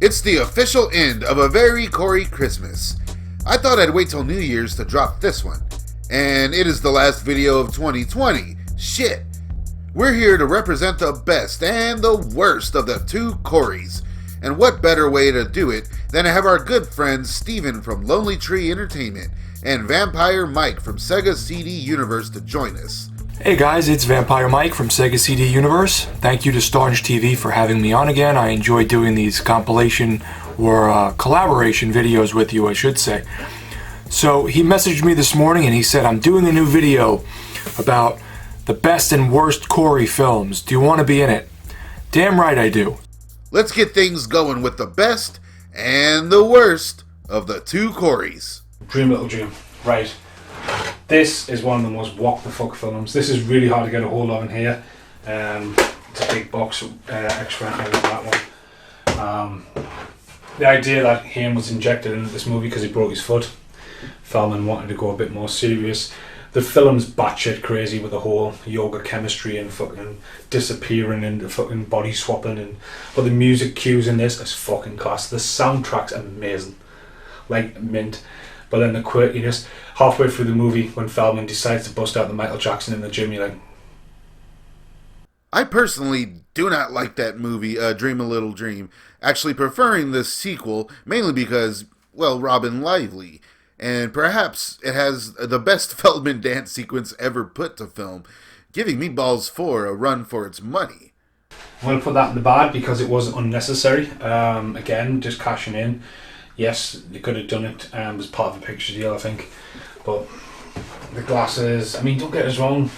It's the official end of a very Corey Christmas. I thought I'd wait till New Year's to drop this one. And it is the last video of 2020. Shit. We're here to represent the best and the worst of the two Coreys. And what better way to do it than to have our good friend Steven from Lonely Tree Entertainment and Vampire Mike from Sega CD Universe to join us. Hey guys, it's Vampire Mike from Sega CD Universe. Thank you to Staunch TV for having me on again. I enjoy doing these compilation or collaboration videos with you, I should say. So he messaged me this morning and he said, I'm doing a new video about the best and worst Corey films. Do you want to be in it? Damn right I do. Let's get things going with the best and the worst of the two Coreys. Dream Little Dream. Right. This is one of the most walk the fuck films. This is really hard to get a hold of in here. It's a big box extra and that one. The idea that Haim was injected into this movie because he broke his foot. Feldman wanted to go a bit more serious. The film's batshit crazy with the whole yoga chemistry and fucking disappearing and fucking body swapping, but the music cues in this is fucking class. The soundtrack's amazing, like mint. But then the quirkiness halfway through the movie when Feldman decides to bust out the Michael Jackson in the gym, you're like, I personally do not like that movie, Dream a Little Dream, actually preferring the sequel mainly because, well, Robin Lively. And perhaps it has the best Feldman dance sequence ever put to film, giving Meatballs 4 a run for its money. I'm going to put that in the bad because it was unnecessary. Again, just cashing in. Yes, they could have done it as part of a picture deal, I think. But the glasses, I mean, don't get us wrong.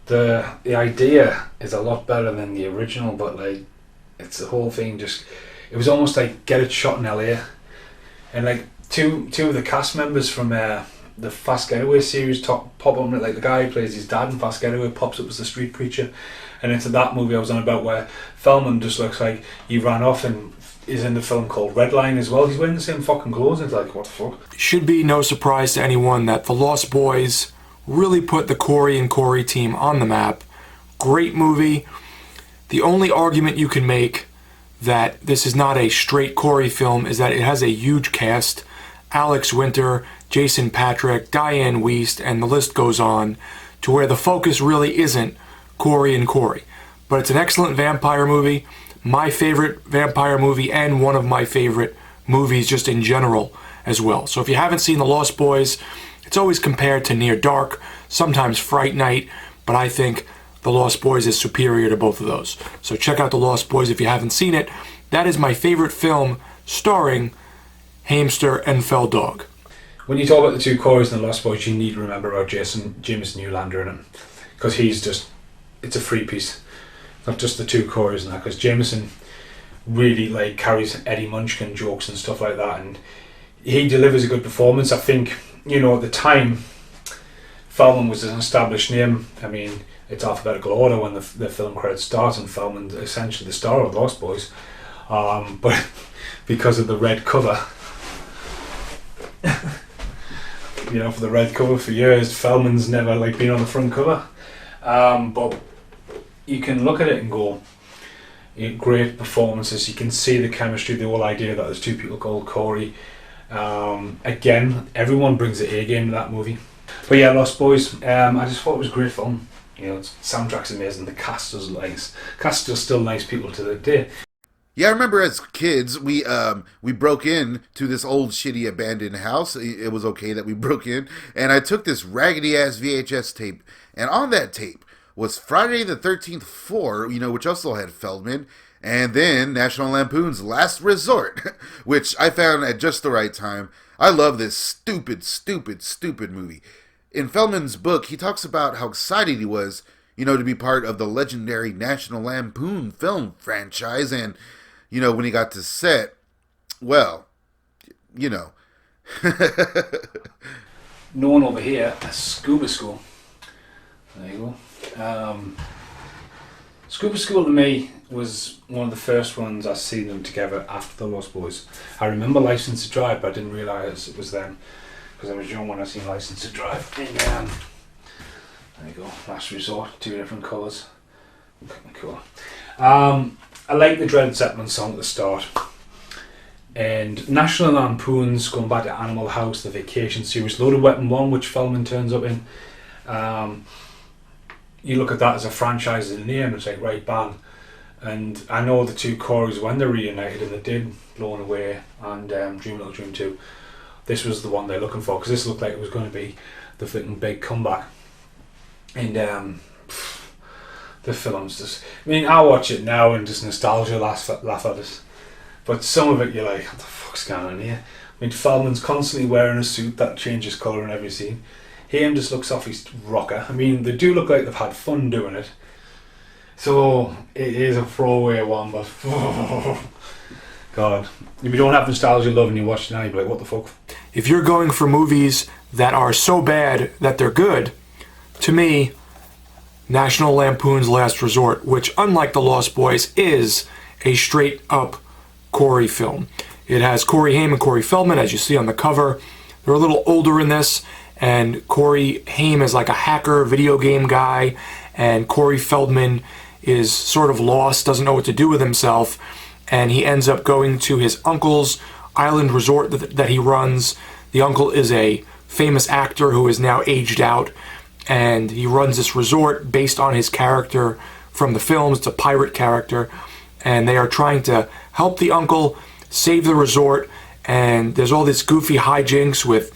The idea is a lot better than the original, but like, it's the whole thing just, it was almost like get it shot in LA. And like, two of the cast members from the Fast Getaway series pop up, like the guy who plays his dad in Fast Getaway pops up as the street preacher, and into that movie I was on about where Feldman just looks like he ran off and is in the film called Redline as well. He's wearing the same fucking clothes. It's like, what the fuck? Should be no surprise to anyone that the Lost Boys really put the Corey and Corey team on the map. Great movie. The only argument you can make that this is not a straight Corey film is that it has a huge cast. Alex Winter, Jason Patrick, Diane Wiest, and the list goes on, to where the focus really isn't Corey and Corey. But it's an excellent vampire movie, my favorite vampire movie, and one of my favorite movies just in general as well. So if you haven't seen The Lost Boys, it's always compared to Near Dark, sometimes Fright Night, but I think The Lost Boys is superior to both of those. So check out The Lost Boys if you haven't seen it. That is my favorite film starring Hamster and Feldog. When you talk about the two Coreys and the Lost Boys, you need to remember about Jameson Newlander in it, because he's just, it's a free piece, not just the two Coreys and that, because Jameson really like carries Eddie Munchkin jokes and stuff like that, and he delivers a good performance. I think, you know, at the time Feldman was an established name. I mean, it's alphabetical order when the film credits start, and Feldman's essentially the star of Lost Boys, but because of the red cover, you know, for the red cover for years, Feldman's never like been on the front cover, but you can look at it and go, great performances. You can see the chemistry, the whole idea that there's two people called Corey. Again, everyone brings the A game to that movie. But yeah, Lost Boys, I just thought it was a great film. You know, soundtrack's amazing, the cast is nice. Cast are still nice people to the day. Yeah, I remember as kids, we broke in to this old shitty abandoned house. It was okay that we broke in, and I took this raggedy ass VHS tape, and on that tape was Friday the 13th 4, you know, which also had Feldman, and then National Lampoon's Last Resort, which I found at just the right time. I love this stupid movie. In Feldman's book, he talks about how excited he was, you know, to be part of the legendary National Lampoon film franchise, and you know, when he got to set, well, you know. No one over here, a scuba school. There you go. Scuba School to me was one of the first ones I seen them together after the Lost Boys. I remember License to Drive, but I didn't realise it was them, because I was young when I seen License to Drive. And, there you go, Last Resort, 2 different colours. Cool. I like the Dreaded Zeppelin song at the start. And National Lampoon's going back to Animal House, the Vacation series, Loaded Weapon 1, which Feldman turns up in. You look at that as a franchise in the name, it's like, right, bang. And I know the two Coreys, when they reunited, and they did Blown Away and Dream Little Dream 2, this was the one they're looking for, because this looked like it was going to be the flipping big comeback. And the film's just, I mean, I watch it now and just nostalgia laugh at it. But some of it you're like, what the fuck's going on here? I mean, Feldman's constantly wearing a suit that changes colour in every scene. Haim just looks off his rocker. I mean, they do look like they've had fun doing it. So, it is a throwaway one, but God. If you don't have nostalgia love and you watch it now, you'll be like, what the fuck? If you're going for movies that are so bad that they're good, to me, National Lampoon's Last Resort, which unlike The Lost Boys, is a straight up Corey film. It has Corey Haim and Corey Feldman, as you see on the cover. They're a little older in this, and Corey Haim is like a hacker, video game guy, and Corey Feldman is sort of lost, doesn't know what to do with himself, and he ends up going to his uncle's island resort that he runs. The uncle is a famous actor who is now aged out, and he runs this resort based on his character from the films. It's a pirate character, and they are trying to help the uncle save the resort, and there's all this goofy hijinks with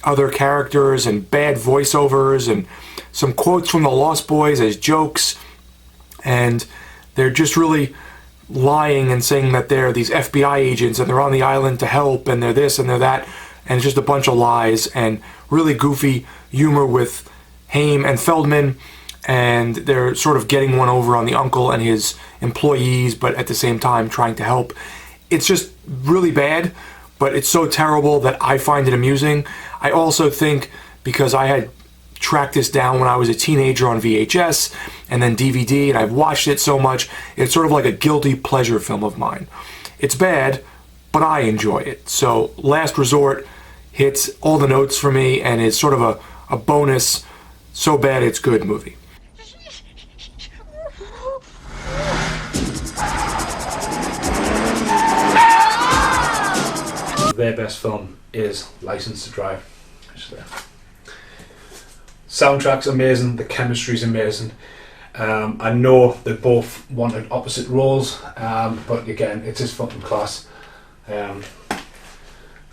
other characters and bad voiceovers and some quotes from the Lost Boys as jokes, and they're just really lying and saying that they're these FBI agents and they're on the island to help and they're this and they're that, and it's just a bunch of lies and really goofy humor with Haim and Feldman, and they're sort of getting one over on the uncle and his employees, but at the same time trying to help. It's just really bad, but it's so terrible that I find it amusing. I also think because I had tracked this down when I was a teenager on VHS and then DVD, and I've watched it so much, it's sort of like a guilty pleasure film of mine. It's bad, but I enjoy it. So Last Resort hits all the notes for me and is sort of a bonus, so bad it's good movie. Their best film is License to Drive. Soundtrack's amazing, the chemistry's amazing. I know they both wanted opposite roles, but again, it's just fucking class. I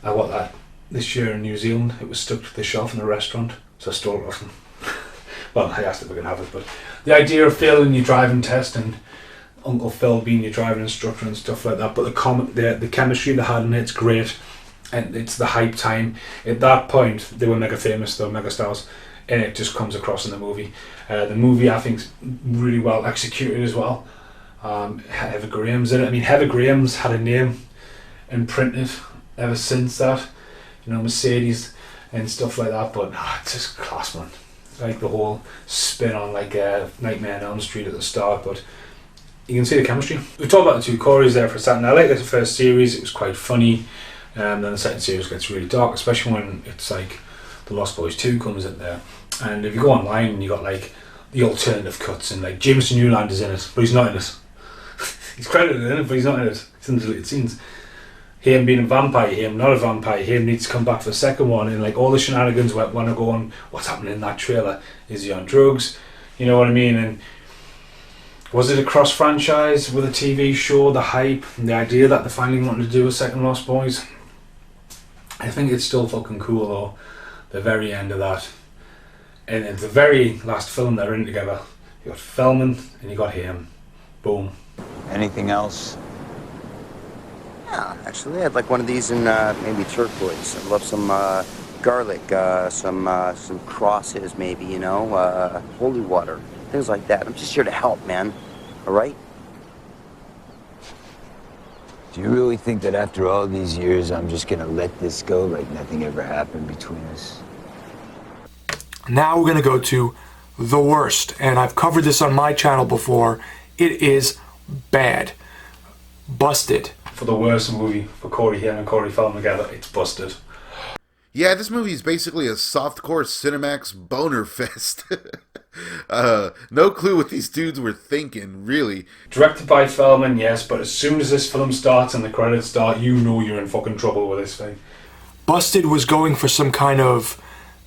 got that this year in New Zealand. It was stuck to the shelf in a restaurant, so I stole it off them. Well, I asked if we could have it, but the idea of failing your driving test and Uncle Phil being your driving instructor and stuff like that, but the chemistry they had in it's great, and it's the hype time. At that point, they were mega famous, they were mega stars, and it just comes across in the movie. The movie, I think, is really well executed as well. Heather Graham's in it. I mean, Heather Graham's had a name imprinted ever since that, you know, Mercedes and stuff like that, but it's just class, man. Like the whole spin on like Nightmare on Elm Street at the start, but you can see the chemistry. We talked about the two Coreys there for a second. I like the first series, it was quite funny, and then the second series gets really dark, especially when it's like The Lost Boys 2 comes in there. And if you go online and you got like the alternative cuts and like Jameson Newland is in it, but he's not in it. He's credited in it, but he's not in it. It's in the deleted scenes. Him being a vampire, him not a vampire, him needs to come back for the second one, and like all the shenanigans when I go on, what's happening in that trailer? Is he on drugs? You know what I mean? And was it a cross franchise with a TV show, the hype, and the idea that they finally wanted to do a second Lost Boys? I think it's still fucking cool though, the very end of that. And at the very last film they're in together, you got Feldman and you got him. Boom. Anything else? Yeah, actually, I'd like one of these in maybe turquoise. I'd love some garlic, some crosses, maybe, you know, holy water, things like that. I'm just here to help, man. All right? Do you really think that after all these years, I'm just gonna let this go like nothing ever happened between us? Now we're going to go to the worst, and I've covered this on my channel before. It is bad. Busted. For the worst movie for Corey Haim and Corey Feldman together, it's Busted. Yeah, this movie is basically a softcore Cinemax boner fest. No clue what these dudes were thinking, really. Directed by Feldman, yes, but as soon as this film starts and the credits start, you know you're in fucking trouble with this thing. Busted was going for some kind of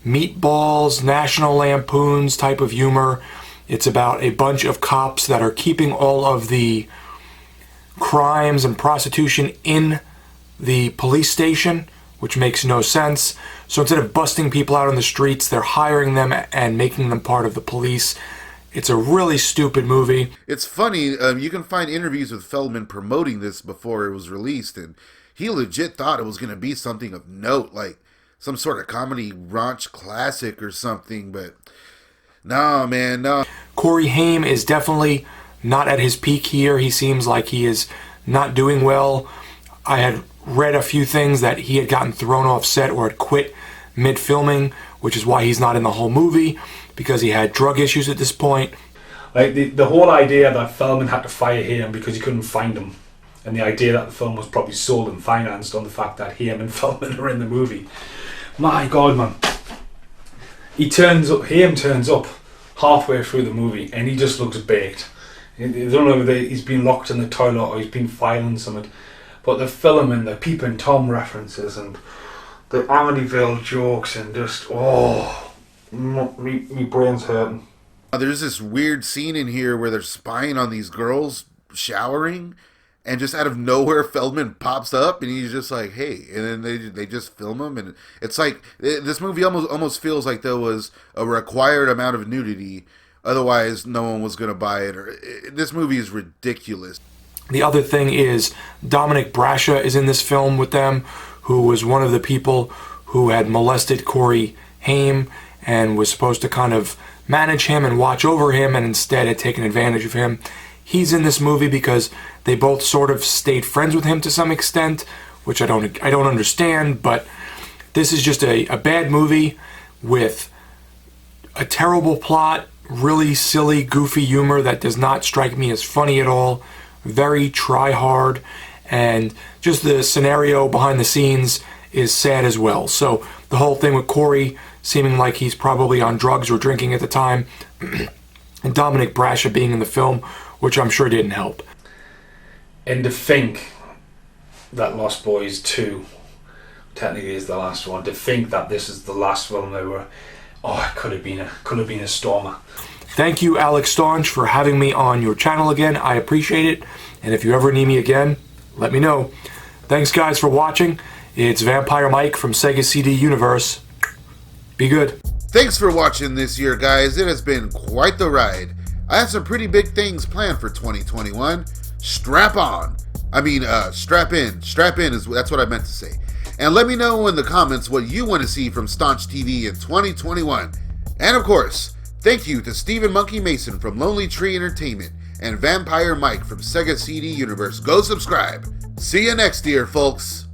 Meatballs, National Lampoons type of humor. It's about a bunch of cops that are keeping all of the crimes and prostitution in the police station, which makes no sense. So instead of busting people out on the streets, they're hiring them and making them part of the police. It's a really stupid movie. It's funny, you can find interviews with Feldman promoting this before it was released, and he legit thought it was going to be something of note, like some sort of comedy raunch classic or something, but nah, man, no. Corey Haim is definitely not at his peak here. He seems like he is not doing well. I had read a few things that he had gotten thrown off set or had quit mid-filming, which is why he's not in the whole movie, because he had drug issues at this point. Like the whole idea that Feldman had to fire him because he couldn't find him, and the idea that the film was probably sold and financed on the fact that him and Feldman are in the movie. My God, man. Haim turns up halfway through the movie and he just looks baked. I don't know whether he's been locked in the toilet or he's been filing something. But the film and the Peepin' Tom references and the Amityville jokes and just, me brain's hurting. There's this weird scene in here where they're spying on these girls showering, and just out of nowhere Feldman pops up and he's just like, hey, and then they just film him, and it's like this movie almost feels like there was a required amount of nudity, otherwise no one was going to buy it. This movie is ridiculous. The other thing is Dominic Brascia is in this film with them, who was one of the people who had molested Corey Haim and was supposed to kind of manage him and watch over him, and instead had taken advantage of him. He's in this movie because they both sort of stayed friends with him to some extent, which I don't understand, but this is just a bad movie with a terrible plot, really silly, goofy humor that does not strike me as funny at all, very try-hard, and just the scenario behind the scenes is sad as well. So the whole thing with Corey seeming like he's probably on drugs or drinking at the time, and Dominic Brascia being in the film, which I'm sure didn't help. And to think that Lost Boys 2 technically is the last one, to think that this is the last film they were, it could have been a stormer. Thank you, Alex Staunch, for having me on your channel again. I appreciate it. And if you ever need me again, let me know. Thanks, guys, for watching. It's Vampire Mike from Sega CD Universe. Be good. Thanks for watching this year, guys. It has been quite the ride. I have some pretty big things planned for 2021. Strap on. Strap in. Strap in that's what I meant to say. And let me know in the comments what you want to see from Staunch TV in 2021. And of course, thank you to Stephen Monkey Mason from Lonely Tree Entertainment and Vampire Mike from Sega CD Universe. Go subscribe. See you next year, folks.